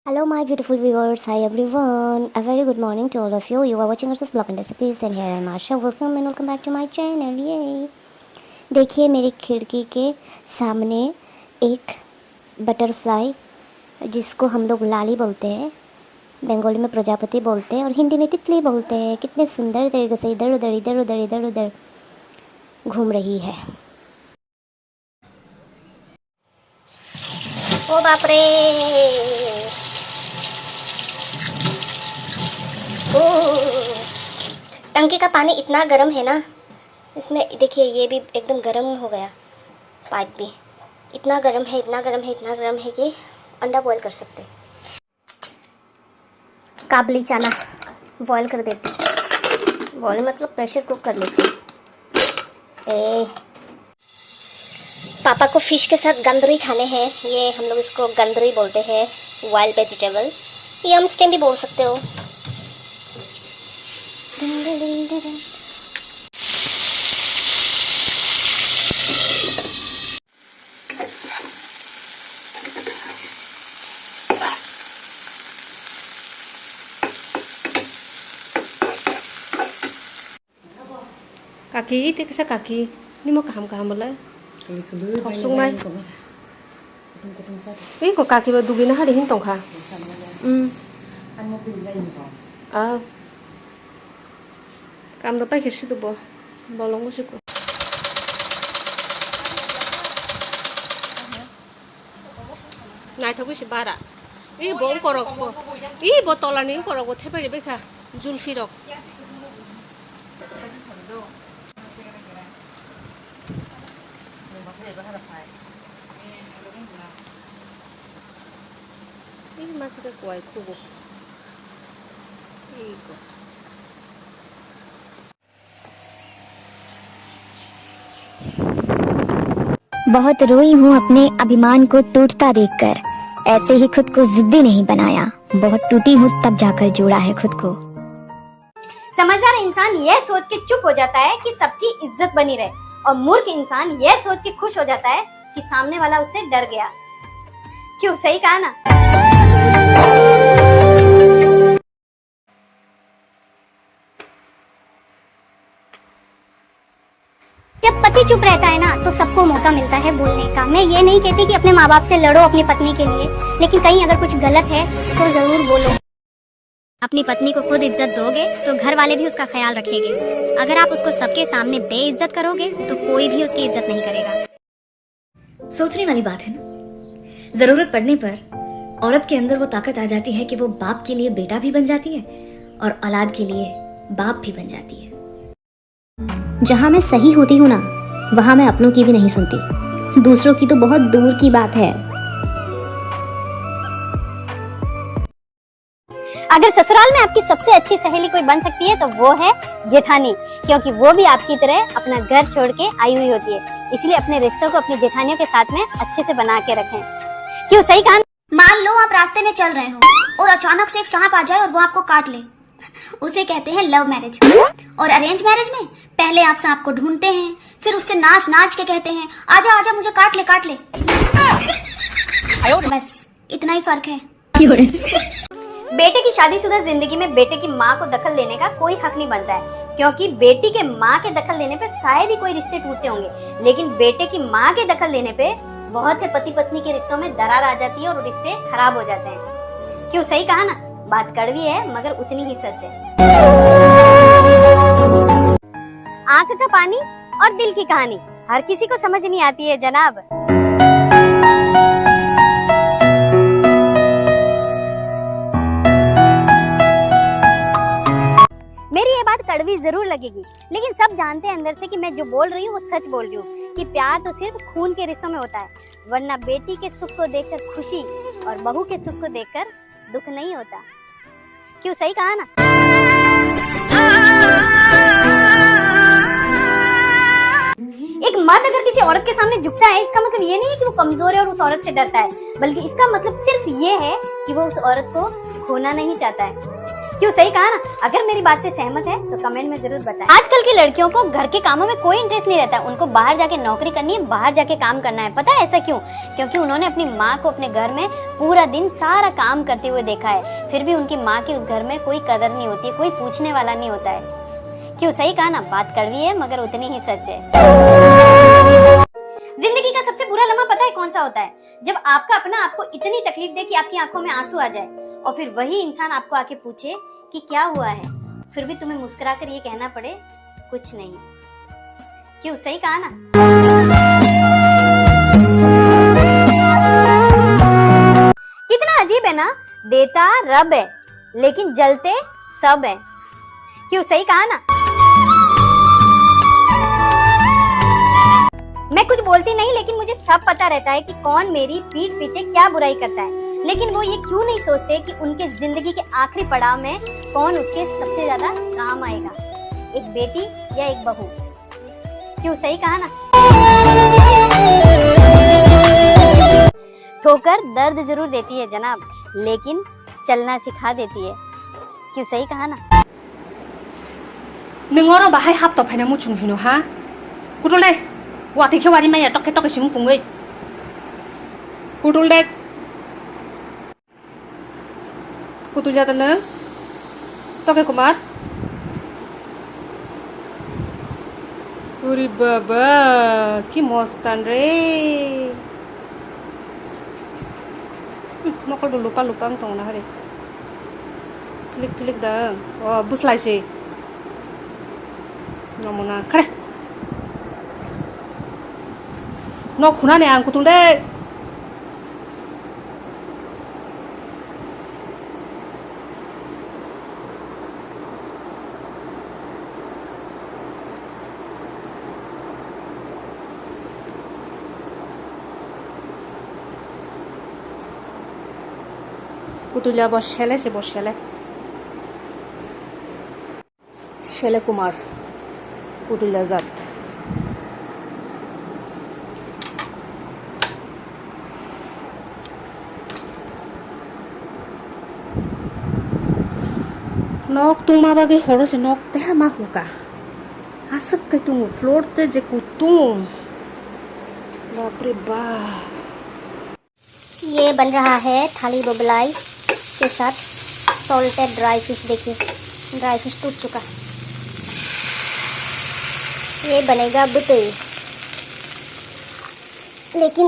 Hello my beautiful viewers, hi everyone, a very good morning to all of you. You are watching us blog and recipes and here I am Asha. Welcome back to my channel. ये देखिए मेरी खिड़की के सामने एक butterfly जिसको हम लोग लाली बोलते हैं, बंगाली में प्रजापति बोलते हैं और हिंदी में तितली बोलते हैं, कितने सुंदर तरीके से इधर उधर घूम रही है। ओ बाप रे, टंकी का पानी इतना गर्म है ना, इसमें देखिए ये भी एकदम गर्म हो गया। पाइप भी इतना गर्म है कि अंडा बॉईल कर सकते। काबली चना बॉईल कर देते, बॉईल मतलब प्रेशर कुक कर लेते। पापा को फिश के साथ गंदरी खाने हैं, ये हम लोग इसको गंदरी बोलते हैं, वाइल्ड वेजिटेबल, यम स्टेम भी बोल सकते हो। Kaki itu kisah kaki. Ini mau kaham boleh? Kosong mai. Ini kok kaki baru dugina hari ini tongkah. Ah. Kamu dapat kisah tu boh. Bolong ko siku. Nai thaku si bara. Ini bom korok boh. Ini botolan ini korok boh. Tepa ribe kah? Julfi rok. Ini masih ada kuai kubu. Iko. बहुत रोई हूँ अपने अभिमान को टूटता देखकर, ऐसे ही खुद को जिद्दी नहीं बनाया, बहुत टूटी हूँ तब जाकर जोड़ा है खुद को। समझदार इंसान यह सोच के चुप हो जाता है कि सबकी इज्जत बनी रहे, और मूर्ख इंसान यह सोच के खुश हो जाता है कि सामने वाला उससे डर गया। क्यों, सही कहा ना? जब पति चुप रहता है ना तो सबको मौका मिलता है बोलने का। मैं ये नहीं कहती कि अपने माँ बाप से लड़ो अपनी पत्नी के लिए, लेकिन कहीं अगर कुछ गलत है तो जरूर बोलो। अपनी पत्नी को खुद इज्जत दोगे तो घर वाले भी उसका ख्याल रखेंगे। अगर आप उसको सबके सामने बेइज्जत करोगे तो कोई भी उसकी इज्जत नहीं करेगा। सोचने वाली बात है ना। जरूरत पड़ने पर औरत के अंदर वो ताकत आ जाती है कि वो बाप के लिए बेटा भी बन जाती है और औलाद के लिए बाप भी बन जाती है। जहाँ मैं सही होती हूँ ना, वहाँ मैं अपनों की भी नहीं सुनती, दूसरों की तो बहुत दूर की बात है। अगर ससुराल में आपकी सबसे अच्छी सहेली कोई बन सकती है तो वो है जेठानी, क्योंकि वो भी आपकी तरह अपना घर छोड़ के आई हुई होती है। इसलिए अपने रिश्तों को अपनी जेठानियों के साथ में अच्छे से बना के रखें। क्यों, सही कहा? मान लो आप रास्ते में चल रहे हो और अचानक से एक सांप आ जाए और वो आपको काट ले, उसे कहते हैं लव मैरिज। और अरेंज मैरिज में पहले आप सांप को ढूंढते हैं, फिर उससे नाच नाच के कहते हैं आजा आजा मुझे काट ले। बस इतना ही फर्क है। बेटे की शादीशुदा जिंदगी में बेटे की माँ को दखल देने का कोई हक नहीं बनता है, क्योंकि बेटी के माँ के दखल देने पे शायद ही कोई रिश्ते टूटते होंगे, लेकिन बेटे की माँ के दखल देने पे बहुत से पति पत्नी के रिश्तों में दरार आ जाती है और रिश्ते खराब हो जाते हैं। क्यों, सही कहा ना? बात कड़वी है मगर उतनी ही सच है। आंख का पानी और दिल की कहानी हर किसी को समझ नहीं आती है जनाब। मेरी ये बात कड़वी जरूर लगेगी, लेकिन सब जानते हैं अंदर से कि मैं जो बोल रही हूँ वो सच बोल रही हूँ, कि प्यार तो सिर्फ खून के रिश्तों में होता है, वरना बेटी के सुख को देखकर खुशी और बहू के सुख को देखकर दुख नहीं होता। क्यों, सही कहा ना? एक मर्द अगर किसी औरत के सामने झुकता है, इसका मतलब ये नहीं है कि वो कमजोर है और उस औरत से डरता है, बल्कि इसका मतलब सिर्फ ये है कि वो उस औरत को खोना नहीं चाहता है। क्यों, सही कहा ना। अगर मेरी बात से सहमत है तो कमेंट में जरूर बताएं। आजकल की लड़कियों को घर के कामों में कोई इंटरेस्ट नहीं रहता, उनको बाहर जाके नौकरी करनी है, बाहर जाके काम करना है। पता है ऐसा क्यों? क्योंकि उन्होंने अपनी माँ को अपने घर में पूरा दिन सारा काम करते हुए देखा है, फिर भी उनकी माँ की उस घर में कोई कदर नहीं होती, कोई पूछने वाला नहीं होता है। क्यों, सही कहा ना। बात कड़वी है मगर उतनी ही सच है। जिंदगी का सबसे बुरा लम्हा पता है कौन सा होता है? जब आपका अपना आपको इतनी तकलीफ दे कि आपकी आंखों में आंसू आ जाए और फिर वही इंसान आपको आके पूछे कि क्या हुआ है, फिर भी तुम्हें मुस्कुरा कर ये कहना पड़े कुछ नहीं। क्यों, सही कहा ना। कितना अजीब है ना, देता रब है लेकिन जलते सब है। क्यों, सही कहा ना। मैं कुछ बोलती नहीं लेकिन मुझे सब पता रहता है कि कौन मेरी पीठ पीछे क्या बुराई करता है, लेकिन वो ये क्यों नहीं सोचते कि उनके जिंदगी के आखिरी पड़ाव में कौन उसके सबसे ज्यादा काम आएगा, एक बेटी या एक बहू। क्यों, सही कहा ना। ठोकर दर्द जरूर देती है जनाब, लेकिन चलना सिखा देती है। क्यों, सही कहा ना। नोंङो बाहाय हाब तफायना मुचुं हिनो हा कुटुल दे वाथे खेवारी माया टके टके सिम पुंगै कुटुल दे कुटुल जाता नों टके कुमार उरी बाबा कि मस्तान रे मकल लुपा लुपा दंना हरे फिलिक फिलिक दं अ बुस्लायसै नमना खरे न खुनाने आं कुतुल दे कुतुलिया बसेले से बसेले शेले कुमार कुतुलिया जात nok tung ma bagi horo se nok te ma huka asap ke tung floor te je kutung बाप रे बाप। ये बन रहा है थाली बबलाई के साथ सॉल्टेड ड्राई फिश। देखिए ड्राई फिश टूट चुका, ये बनेगा बुतई, लेकिन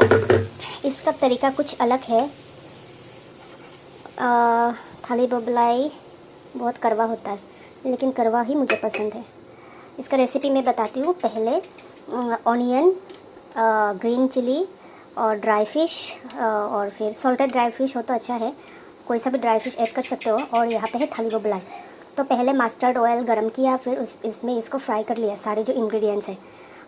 इसका तरीका कुछ अलग है। थाली बबलाई बहुत कड़वा होता है, लेकिन कड़वा ही मुझे पसंद है। इसका रेसिपी मैं बताती हूँ। पहले ऑनियन, ग्रीन चिली और ड्राई फिश, और फिर सॉल्टेड ड्राई फिश हो तो अच्छा है, कोई सा भी ड्राई फिश ऐड कर सकते हो। और यहाँ पे है थाली बबलाई। तो पहले मस्टर्ड ऑयल गरम किया, फिर इसमें इसको फ्राई कर लिया सारे जो इंग्रेडिएंट्स है,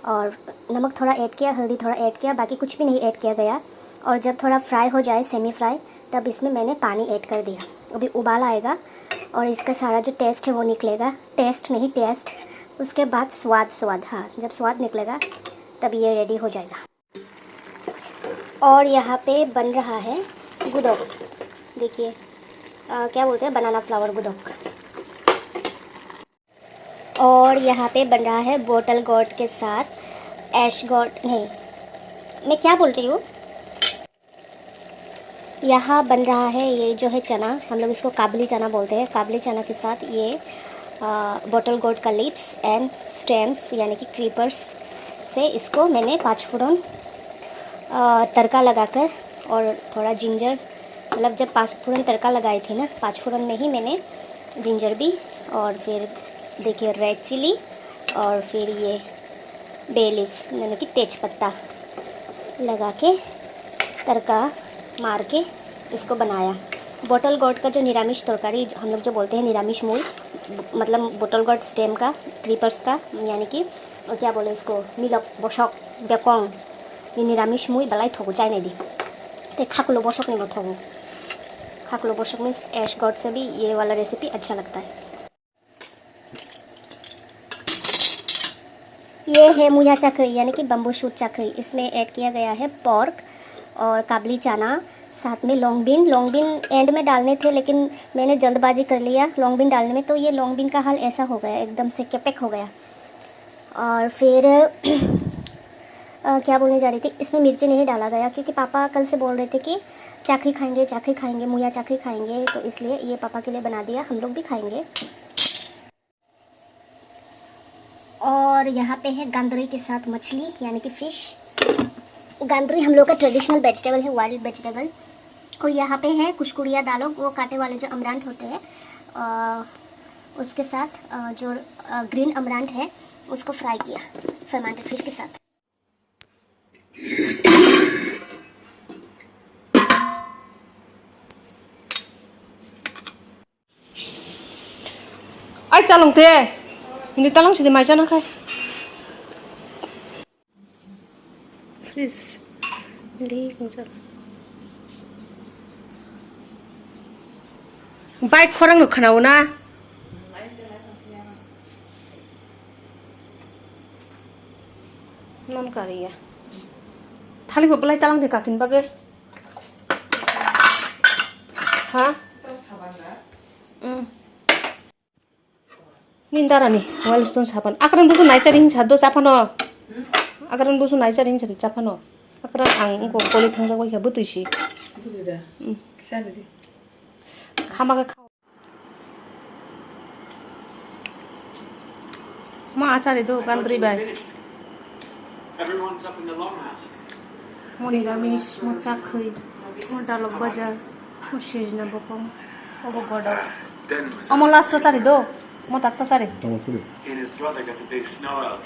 और नमक थोड़ा ऐड किया, हल्दी थोड़ा ऐड किया, बाकी कुछ भी नहीं ऐड किया गया। और जब थोड़ा फ्राई हो जाए, सेमी फ्राई, तब इसमें मैंने पानी ऐड कर दिया। अभी उबाल आएगा और इसका सारा जो टेस्ट है वो निकलेगा। टेस्ट नहीं, टेस्ट। उसके बाद स्वाद, हाँ, जब स्वाद निकलेगा तब ये रेडी हो जाएगा। और यहाँ पे बन रहा है गुदोक। देखिए क्या बोलते हैं, बनाना फ्लावर गुदोक। और यहाँ पे बन रहा है बोटल गॉड के साथ ऐश गॉड, नहीं मैं क्या बोल रही हूँ। यहाँ बन रहा है ये जो है चना, हम लोग इसको काबली चना बोलते हैं। काबली चना के साथ ये बोटल गॉड का लिप्स एंड स्टेम्स यानी कि क्रीपर्स से इसको मैंने 5 फोड़न तड़का लगाकर, और थोड़ा जिंजर, मतलब जब 5 फोड़न तड़का लगाए थे ना, 5 फोड़न में ही मैंने जिंजर भी, और फिर देखिए रेड चिली, और फिर ये बे लीफ यानी कि तेज पत्ता लगा के तड़का मार के इसको बनाया। बोटल गॉड का जो निरामिष तरकारी हम लोग जो बोलते हैं, निरामिष मूल, मतलब बोटल गॉड स्टेम का, क्रीपर्स का, यानी कि क्या बोले इसको, मिलक बसक बेकोंग, ये निरामिष मूल बलाई थोको चाय नहीं दी ते खाकुलो बसक नहीं थोको। खाकुलो बसक मीन्स ऐश गॉड से भी ये वाला रेसिपी अच्छा लगता है। ये है मुया चखई यानी कि बम्बू शूट चखई। इसमें ऐड किया गया है पोर्क और काबली चना, साथ में लॉन्ग बीन एंड में डालने थे, लेकिन मैंने जल्दबाजी कर लिया लॉन्ग बीन डालने में, तो ये लॉन्ग बीन का हाल ऐसा हो गया, एकदम से कैपेक हो गया। और फिर क्या बोलने जा रही थी, इसमें मिर्ची नहीं डाला गया क्योंकि पापा कल से बोल रहे थे कि चाखी खाएंगे मुया चाखी खाएंगे, तो इसलिए ये पापा के लिए बना दिया, हम लोग भी खाएंगे। और यहाँ पे है गांदरी के साथ मछली यानी कि फ़िश। गांदरी हम लोग का ट्रेडिशनल वेजिटेबल है, वाइल्ड वेजिटेबल। और यहाँ पे है कुशकुड़िया दालो, वो कांटे वाले जो अमरांत होते हैं, उसके साथ जो ग्रीन अमरांत है उसको फ्राई किया फर्मेंटेड फिश के साथ। ai calong te ini talang sidi mai jana khai please li kongsa bike khorang no khanau na non kariya thali ko belai talang de kakin bage ha Nindarani, wal stone sapan. Akaran busu naik cari hingga sapano. Akaran busu naik cari hingga sapano. Akaran angko kulit hangsa kau hiabu tuh sih. Kama ke kau. Ma acar itu kan beribai. Everyone's up in the longhouse. Mau niramis, mau cakui, mau dalok bajar, mau sijna bokong, mau bodoh. Den was Amo last cari do. Mau tak cari. he and his brother got the big snow elk.